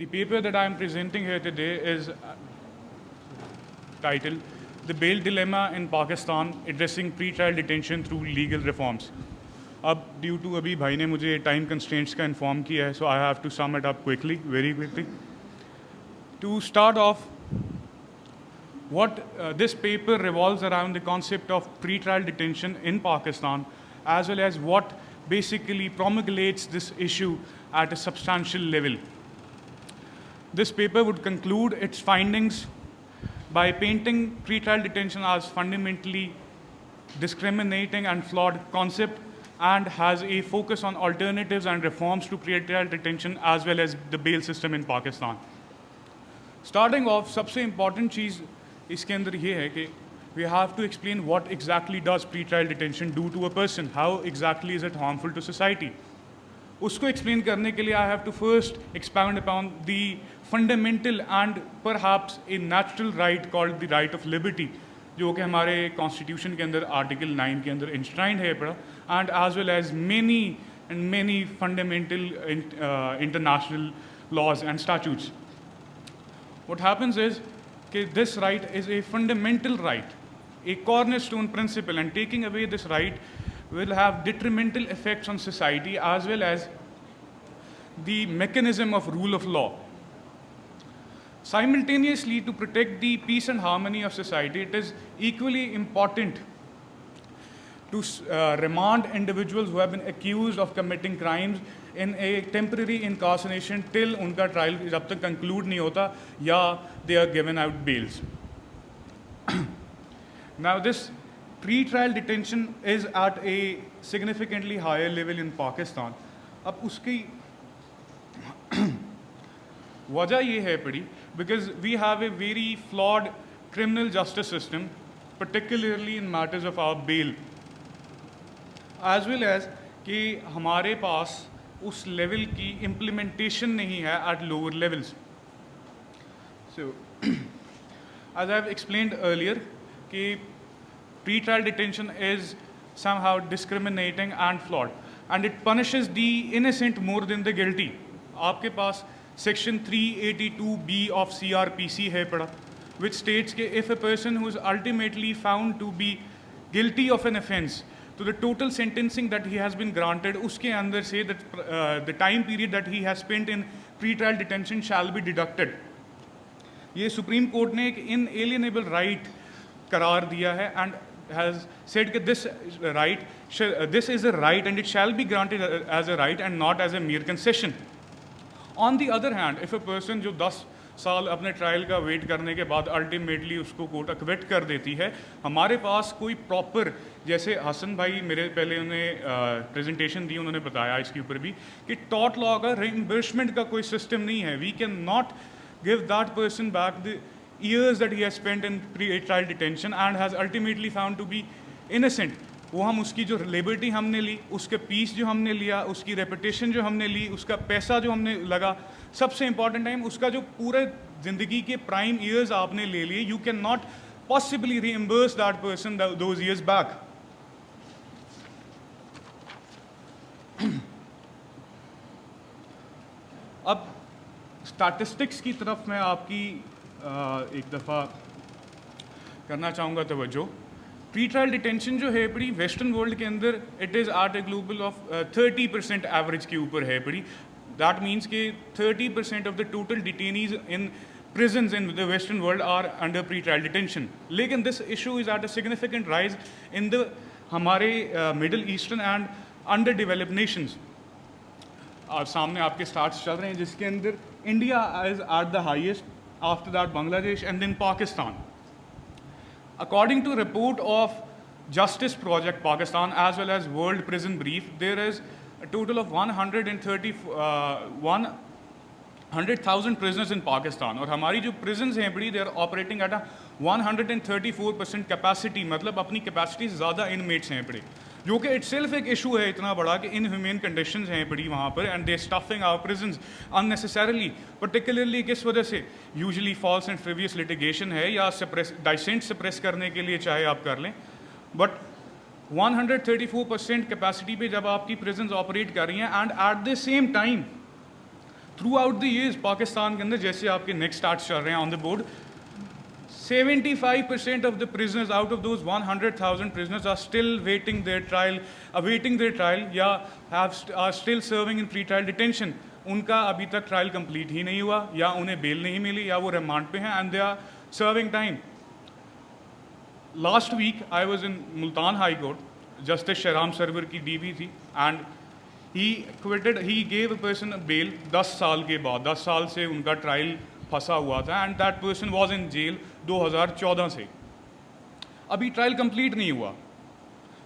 The paper that I am presenting here today is titled The Bail Dilemma in Pakistan Addressing Pre-Trial Detention Through Legal Reforms. अब due to अभी भाई ने मुझे time constraints का inform किया है, so I have to sum it up quickly, very quickly. To start off, what this paper revolves around the concept of pre-trial detention in Pakistan, as well as what basically promulgates this issue at a substantial level. This paper would conclude its findings by painting pre-trial detention as fundamentally discriminating and flawed concept, and has a focus on alternatives and reforms to pre-trial detention as well as the bail system in Pakistan. Starting off, सबसे important चीज़ इसके अंदर ये है कि we have to explain what exactly does pre-trial detention do to a person, how exactly is it harmful to society. उसको explain करने के लिए I have to first expound upon the fundamental and perhaps a natural right called the right of liberty, जो कि हमारे constitution के अंदर article 9 के अंदर इंश्राइंड है पड़ा, and as well as many fundamental international laws and statutes. What happens is that this right is a fundamental right, a cornerstone principle, and taking away this right will have detrimental effects on society as well as the mechanism of rule of law. Simultaneously, to protect the peace and harmony of society, it is equally important to remand individuals who have been accused of committing crimes in a temporary incarceration till उनका trial जब तक conclude नहीं होता या they are given out bails. Now, this pre-trial detention is at a significantly higher level in Pakistan. अब उसकी वजह ये है पड़ी because we have a very flawed criminal justice system, particularly in matters of our bail, as well as कि हमारे पास उस level की इम्प्लीमेंटेशन नहीं है at lower levels. So, as I have explained earlier, कि pre-trial detention is somehow discriminating and flawed, and it punishes the innocent more than the guilty. आपके पास Section 382B of CRPC है पड़ा, which states that if a person who is ultimately found to be guilty of an offence, to the total sentencing that he has been granted, उसके अंदर से that the time period that he has spent in pre-trial detention shall be deducted. ये supreme court ने एक inalienable right करार दिया है and has said that this is a right and it shall be granted as a right and not as a mere concession. On the other hand, if a person जो 10 साल अपने trial का wait करने के बाद ultimately उसको court अक्विट कर देती है, हमारे पास कोई प्रॉपर, जैसे हसन भाई मेरे पहले उन्हें प्रेजेंटेशन दी, उन्होंने बताया इसके ऊपर भी कि टॉर्ट लॉ का रिइंबर्समेंट का कोई सिस्टम नहीं है. We can not give that person back the years that he has spent in pre-trial detention and has ultimately found to be innocent. वो हम उसकी जो लिबर्टी हमने ली, उसके पीस जो हमने लिया, उसकी रेपुटेशन जो हमने ली, उसका पैसा जो हमने लगा, सबसे इंपॉर्टेंट टाइम उसका जो पूरे ज़िंदगी के प्राइम ईयर्स आपने ले लिए, you can not possibly reimburse that person those years back. अब स्टैटिस्टिक्स की तरफ मैं आपकी एक दफ़ा करना चाहूँगा तवज्जो. प्री-ट्रायल डिटेंशन जो है बड़ी वेस्टर्न वर्ल्ड के अंदर it is at a global of 30% average के ऊपर है बड़ी. दैट मीन्स कि 30% of the total detainees in prisons in the western world are under pre-trial detention. लेकिन this issue is at a significant rise in the हमारे middle eastern and under developed nations. और सामने आपके starts चल रहे हैं जिसके अंदर India is at the highest, after that Bangladesh and then Pakistan. According to report of Justice Project Pakistan as well as World Prison Brief, there is a total of 100,000 prisoners in Pakistan. और हमारी जो prisons हैं बड़ी, they are operating at a 134% capacity, मतलब अपनी capacity से ज़्यादा inmates हैं बड़ी, जो कि itself एक issue है इतना बड़ा कि inhumane conditions हैं बड़ी वहाँ पर, and they stuffing our prisons unnecessarily, particularly किस वजह से, usually false and frivolous litigation है या dissent suppress करने के लिए चाहे आप कर लें, but 134% capacity पे जब आपकी prisons operate कर रही हैं, and at the same time through out the years Pakistan के अंदर जैसे आपके नेक्स्ट स्टार्ट चल रहे हैं on the board, 75% of the prisoners out of those 100,000 prisoners are still awaiting their trial या are still serving in pre-trial detention. उनका अभी तक ट्रायल कंप्लीट ही नहीं हुआ, या उन्हें बेल नहीं मिली, या वो रिमांड पे हैं and they are serving time. Last week I was in Multan high court, justice Shahram Sarwar की डीवी थी and he gave a person bail 10 साल के बाद. 10 साल से उनका ट्रायल फंसा हुआ था and that person was in jail 2014 से. अभी ट्रायल कंप्लीट नहीं हुआ.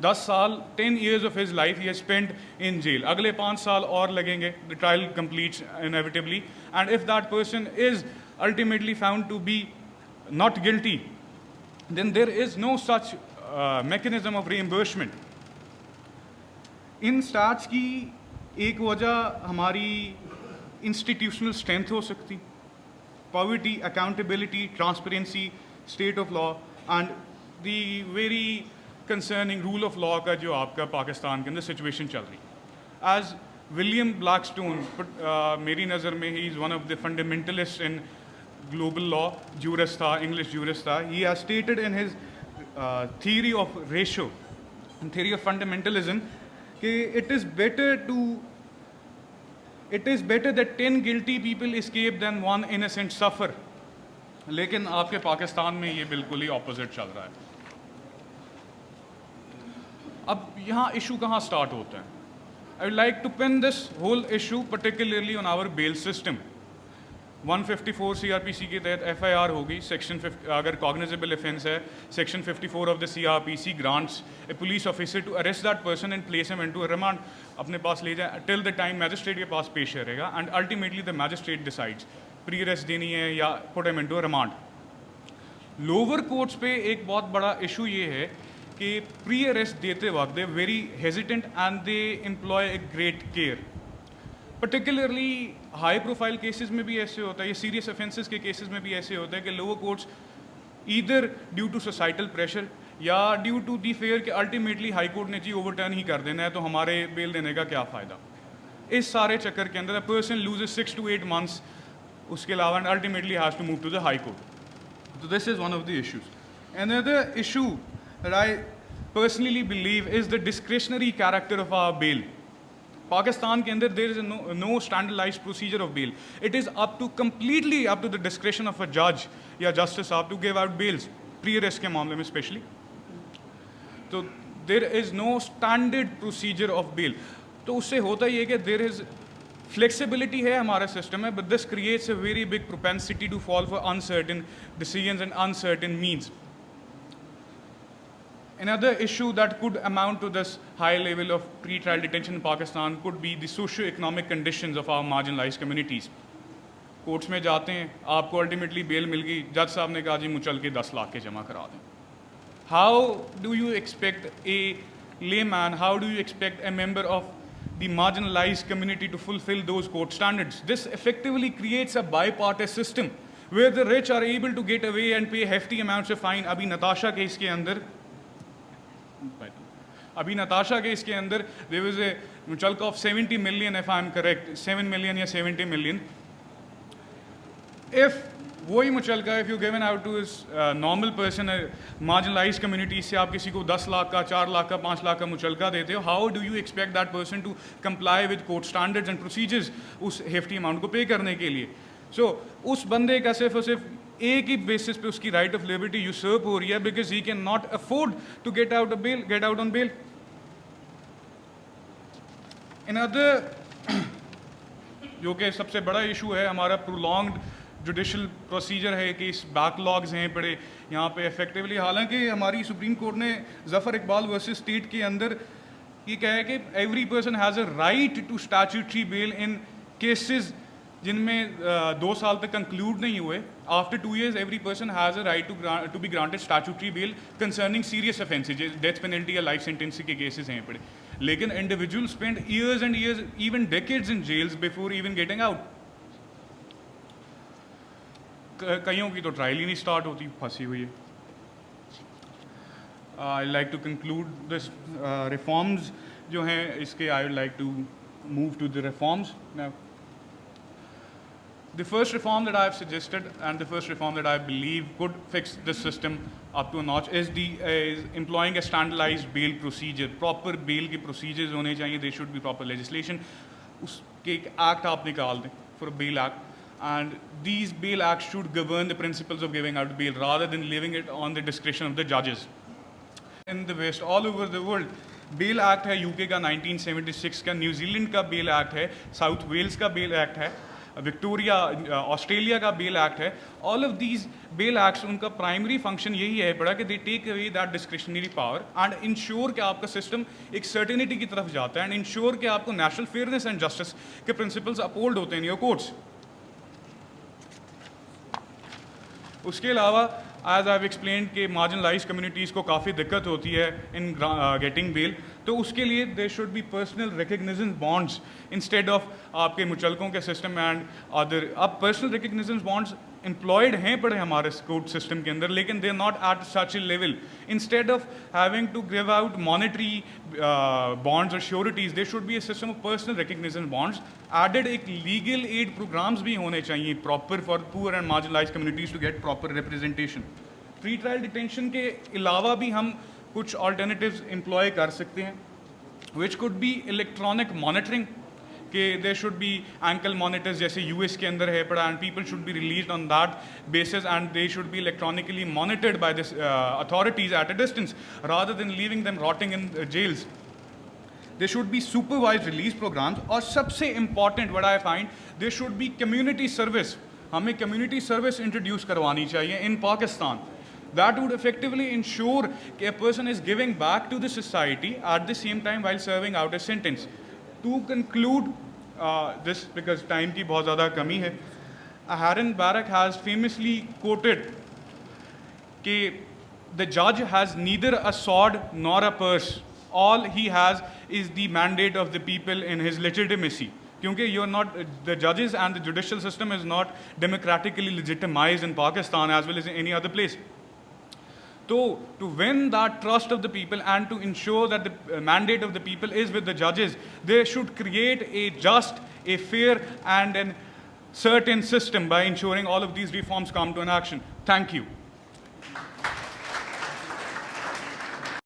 10 साल, 10 years of his life he has spent in jail. अगले 5 साल और लगेंगे. The trial completes inevitably, and if that person is ultimately found to be not guilty, then there is no such mechanism of reimbursement. In stats की एक वजह हमारी institutional strength हो सकती, poverty, accountability, transparency, state of law and the very concerning rule of law का जो आपका पाकिस्तान के अंदर सिचुएशन चल रही है. एज विलियम ब्लैकस्टोन, मेरी नज़र में he is one of the fundamentalist in global law, jurist था, इंग्लिश जूरिस्ट था. He has stated in his theory of ratio, theory of fundamentalism, कि it is better that 10 guilty people escape than 1 innocent suffer. लेकिन आपके पाकिस्तान में ये बिल्कुल ही opposite चल रहा है. अब यहाँ इशू कहाँ स्टार्ट होता है? I would like to pin this whole issue particularly on our bail system. 154 CRPC के तहत FIR होगी. सेक्शन 50 अगर कॉग्निजेबल ऑफेंस है, section 54 of the CRPC grants a police officer to arrest that person and place him into a remand. अपने पास ले जाए till the time magistrate के पास पेश रहेगा and ultimately the magistrate decides pre arrest देनी है या put him into a remand. Lower courts पे एक बहुत बड़ा इशू ये है कि प्री अरेस्ट देते वक्त they very hesitant and they employ a great care. Particularly high profile cases में भी ऐसे होता है, ये सीरियस ऑफेंसेस के केसेस में भी ऐसे होता है कि lower courts either due to societal pressure या ड्यू टू दी फेयर कि अल्टीमेटली हाई कोर्ट ने जी ओवरटर्न ही कर देना है तो हमारे बेल देने का क्या फ़ायदा. इस सारे चक्कर के अंदर a person loses 6 to 8 months उसके अलावा ultimately has to move to the high court. So this is one of the issues. Another issue that I personally believe is the discretionary character of our bail. Pakistan के अंदर there is no standardized procedure of bail. It is completely up to the discretion of a judge या justice साहब to give out bails, pre-arrest के मामले में especially. तो there is no standard procedure of bail. तो उससे होता ये कि there is flexibility है हमारा सिस्टम में, but this creates a very big propensity to fall for uncertain decisions and uncertain means. Another issue that could amount to this high level of pre-trial detention in Pakistan could be the socio-economic conditions of our marginalized communities. Courts में जाते हैं, आपको ultimately bell मिल गई, जज साहब ने कहा जी मुचल के 10 लाख के जमा करा दें. How do you expect a layman, how do you expect a member of the marginalized community to fulfill those court standards? This effectively creates a bipartite system where the rich are able to get away and pay hefty amounts of fine. अभी Natasha case के अंदर there was a chunk of 70 million, if I am correct, 7 million या 70 million. If वही मुचलका if you given out to a normal person, a marginalized community, से आप किसी को 10 लाख का, 4 लाख का, 5 लाख का मुचलका देते हो, how do you expect that person to comply with court standards and procedures उस hefty amount को pay करने के लिए? So उस बंदे का सिर्फ और सिर्फ एक ही बेसिस पे उसकी राइट ऑफ लिबर्टी यूसर्प हो रही है because he can not afford to get out on bail. Another जो कि सबसे बड़ा इशू है हमारा प्रोलॉन्ग्ड जुडिशल प्रोसीजर है कि इस बैकलॉग्स हैं पड़े यहाँ पे इफेक्टिवली. हालांकि हमारी सुप्रीम कोर्ट ने जफ़र इकबाल वर्सेस स्टेट के अंदर ये कहा है कि every person has a right to statutory bail in cases जिनमें 2 साल तक कंक्लूड नहीं हुए. After 2 years every person has a right to be granted statutory bail concerning serious offences, death penalty या लाइफ सेंटेंस के केसेस हैं पड़े. लेकिन individual spend years and years, even decades in jails before even getting out. कईयों की तो trial ही नहीं start होती, फंसी हुई है. I like to conclude this reforms जो हैं इसके, I would like to move to the reforms. The first reform that I have suggested and the first reform that I believe could fix this system up to a notch is employing a standardized bail procedure. Proper bail के procedures होने चाहिए. There should be proper legislation. उसके एक act आप निकाल दें for a bail act. And these bail acts should govern the principles of giving out bail rather than leaving it on the discretion of the judges. In the West, all over the world, bail act है UK का 1976 का, New Zealand का bail act है, South Wales का bail act है, Victoria Australia का bail act है. All of these bail acts, उनका प्राइमरी फंक्शन यही है पड़ा कि they take away that discretionary power and ensure कि आपका सिस्टम एक सर्टेनिटी की तरफ जाता है एंड इंश्योर कि आपको नेशनल फेयरनेस एंड जस्टिस के प्रिंसिपल्स अपहोल्ड होते हैं इन योर कोर्ट्स. उसके अलावा एज आई हैव एक्सप्लेन कि मार्जिनलाइज कम्युनिटीज़ को काफ़ी दिक्कत होती है इन गेटिंग बेल, तो उसके लिए there should be personal recognition bonds instead of आपके मुचलकों के सिस्टम एंड अदर. अब पर्सनल रिकग्निशन बॉन्ड्स एम्प्लॉयड हैं पड़े हमारे कोर्ट सिस्टम के अंदर, लेकिन they are not at such a level. Instead of having to give out monetary bonds और sureties, there should be a system of personal recognition bonds added. एक legal aid programs भी होने चाहिए proper for poor and marginalise communities to get proper representation. Pre trial detention के अलावा भी हम कुछ अल्टरनेटिव्स एम्प्लॉय कर सकते हैं, which could be electronic monitoring, कि there should be ankle monitors जैसे यूएस के अंदर है पड़ा, and people should be released on that basis and they should be electronically monitored by this authorities at a distance rather than leaving them rotting in jails. There should be supervised release programs, और सबसे important what I find, there should be community service. हमें community service introduce करवानी चाहिए in Pakistan. That would effectively ensure that a person is giving back to the society at the same time while serving out a sentence. To conclude this, because time की बहुत ज़्यादा कमी है, Harun Barak has famously quoted कि the judge has neither a sword nor a purse. All he has is the mandate of the people in his legitimacy. क्योंकि you're not, the judges and the judicial system is not democratically legitimized in Pakistan as well as in any other place. So to win that trust of the people and to ensure that the mandate of the people is with the judges, they should create a just, a fair and a certain system by ensuring all of these reforms come to an action. Thank you.